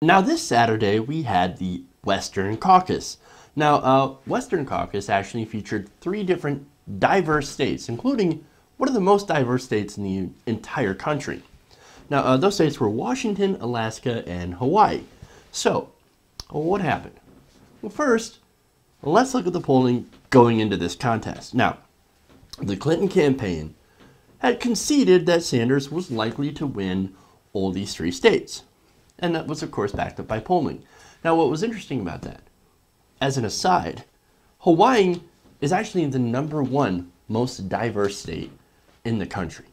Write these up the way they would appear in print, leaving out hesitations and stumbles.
Now this Saturday we had the Western Caucus. Now Western Caucus actually featured 3 different diverse states, including one of the most diverse states in the entire country. Now those states were Washington, Alaska, and Hawaii. So what happened? Well, first, let's look at the polling going into this contest. Now, the Clinton campaign had conceded that Sanders was likely to win all these 3 states. And that was, of course, backed up by polling. Now, what was interesting about that, as an aside, Hawaii is actually the #1 most diverse state in the country.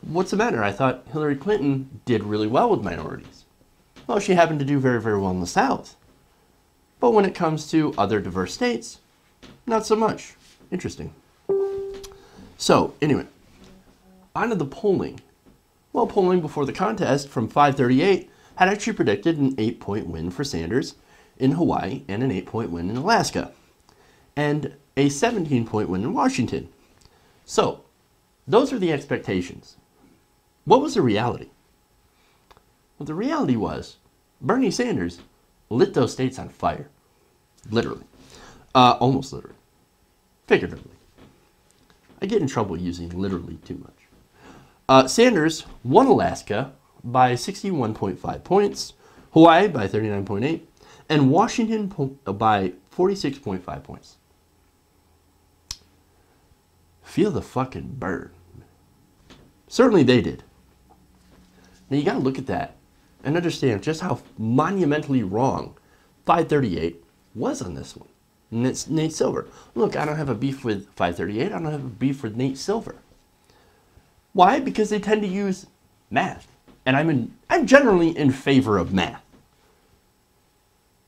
What's the matter? I thought Hillary Clinton did really well with minorities. Well, she happened to do very, very well in the South. But when it comes to other diverse states, not so much. Interesting. So, anyway, on to the polling. Well, polling before the contest from 538 had actually predicted an 8-point win for Sanders in Hawaii and an 8-point win in Alaska, and a 17-point win in Washington. So, those are the expectations. What was the reality? Well, the reality was Bernie Sanders lit those states on fire. Literally. Almost literally. Figuratively. I get in trouble using literally too much. Sanders won Alaska by 61.5 points, Hawaii by 39.8, and Washington by 46.5 points. Feel the fucking burn. Certainly they did. Now you gotta look at that and understand just how monumentally wrong 538 was on this one. And it's Nate Silver. Look, I don't have a beef with 538. I don't have a beef with Nate Silver. Why? Because they tend to use math. And I'm generally in favor of math.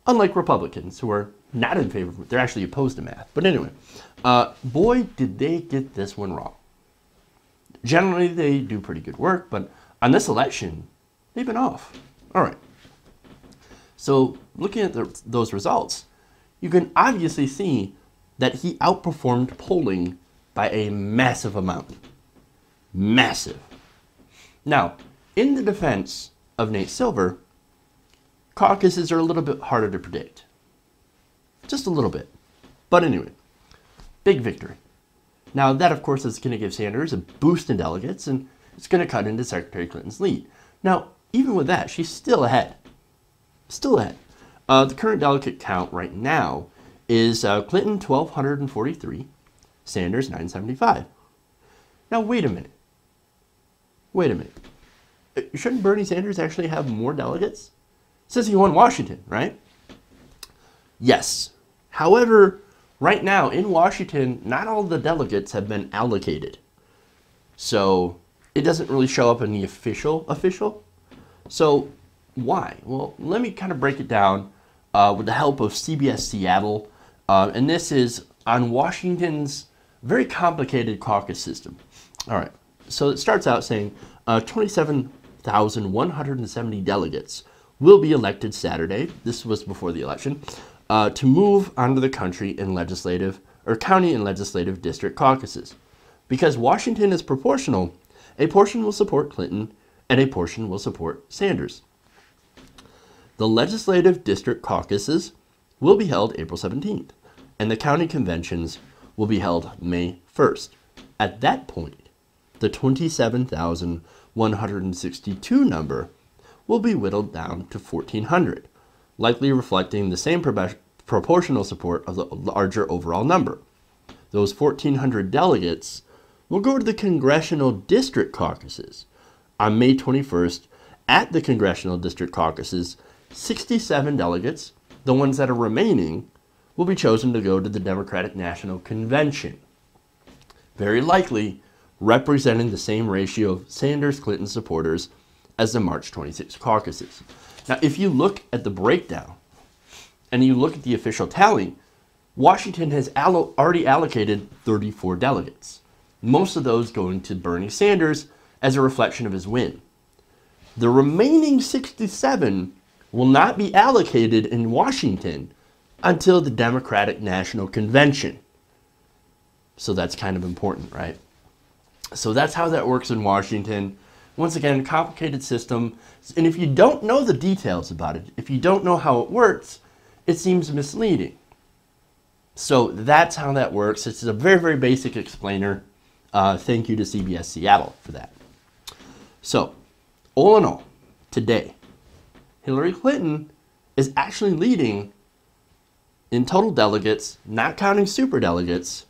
Unlike Republicans, who are not in favor of it. They're actually opposed to math. But anyway, boy, did they get this one wrong. Generally, they do pretty good work, but on this election, they've been off. All right. So looking at those results, you can obviously see that he outperformed polling by a massive amount. Massive. Now, in the defense of Nate Silver, caucuses are a little bit harder to predict. Just a little bit. But anyway, big victory. Now, that, of course, is going to give Sanders a boost in delegates, and it's going to cut into Secretary Clinton's lead. Now, even with that, she's still ahead. Still ahead. The current delegate count right now is Clinton 1,243, Sanders 975. Now, wait a minute. Wait a minute. Shouldn't Bernie Sanders actually have more delegates? Since he won Washington, right? Yes. However, right now in Washington, not all the delegates have been allocated. So it doesn't really show up in the official. So why? Well, let me kind of break it down with the help of CBS Seattle. And this is on Washington's very complicated caucus system. All right. So it starts out saying 27,170 delegates will be elected Saturday. This was before the election to move onto the country in legislative or county and legislative district caucuses. Because Washington is proportional, a portion will support Clinton and a portion will support Sanders. The legislative district caucuses will be held April 17th, and the county conventions will be held May 1st. At that point, the 27,162 number will be whittled down to 1,400, likely reflecting the same proportional support of the larger overall number. Those 1,400 delegates will go to the congressional district caucuses. On May 21st, at the congressional district caucuses, 67 delegates, the ones that are remaining, will be chosen to go to the Democratic National Convention. Very likely, representing the same ratio of Sanders-Clinton supporters as the March 26 caucuses. Now, if you look at the breakdown and you look at the official tally, Washington has already allocated 34 delegates, most of those going to Bernie Sanders as a reflection of his win. The remaining 67 will not be allocated in Washington until the Democratic National Convention. So that's kind of important, right? So that's how that works in Washington. Once again, complicated system. And if you don't know the details about it, if you don't know how it works, it seems misleading. So that's how that works. It's a very, very basic explainer. Thank you to CBS Seattle for that. So, all in all, today, Hillary Clinton is actually leading in total delegates, not counting superdelegates,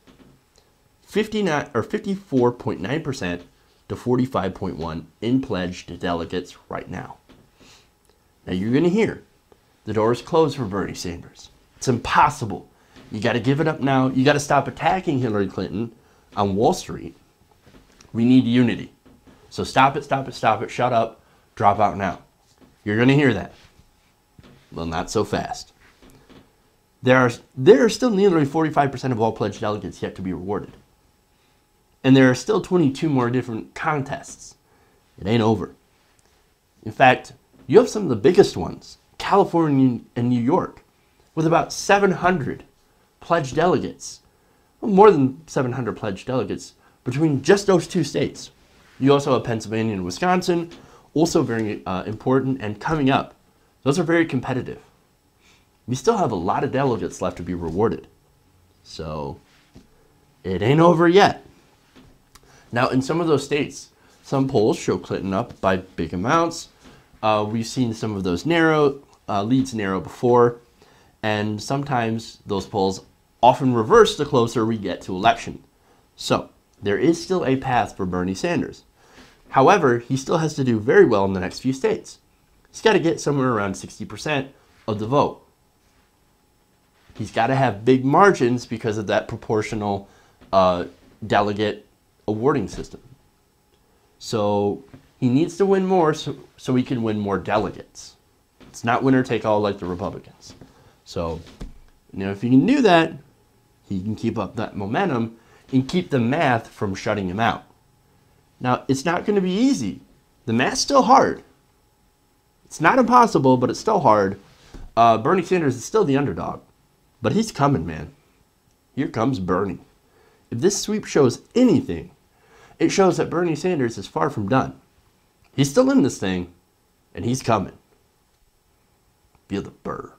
54.9% to 45.1% in pledged delegates right now. Now you're going to hear the door is closed for Bernie Sanders. It's impossible. You got to give it up now. You got to stop attacking Hillary Clinton on Wall Street. We need unity. So stop it, stop it, stop it, shut up, drop out now. You're going to hear that. Well, not so fast. There are still nearly 45% of all pledged delegates yet to be rewarded. And there are still 22 more different contests. It ain't over. In fact, you have some of the biggest ones, California and New York, with about 700 pledged delegates. Well, more than 700 pledged delegates between just those two states. You also have Pennsylvania and Wisconsin, also very important and coming up. Those are very competitive. We still have a lot of delegates left to be rewarded. So it ain't over yet. Now, in some of those states, some polls show Clinton up by big amounts. We've seen some of those leads narrow before, and sometimes those polls often reverse the closer we get to election. So there is still a path for Bernie Sanders. However, he still has to do very well in the next few states. He's got to get somewhere around 60% of the vote. He's got to have big margins because of that proportional delegate awarding system. So he needs to win more so he can win more delegates. It's not winner take all like the Republicans. So, if he can do that, he can keep up that momentum and keep the math from shutting him out. Now, it's not going to be easy. The math's still hard. It's not impossible, but it's still hard. Bernie Sanders is still the underdog. But he's coming, man. Here comes Bernie. If this sweep shows anything, it shows that Bernie Sanders is far from done. He's still in this thing, and he's coming. Feel the burr.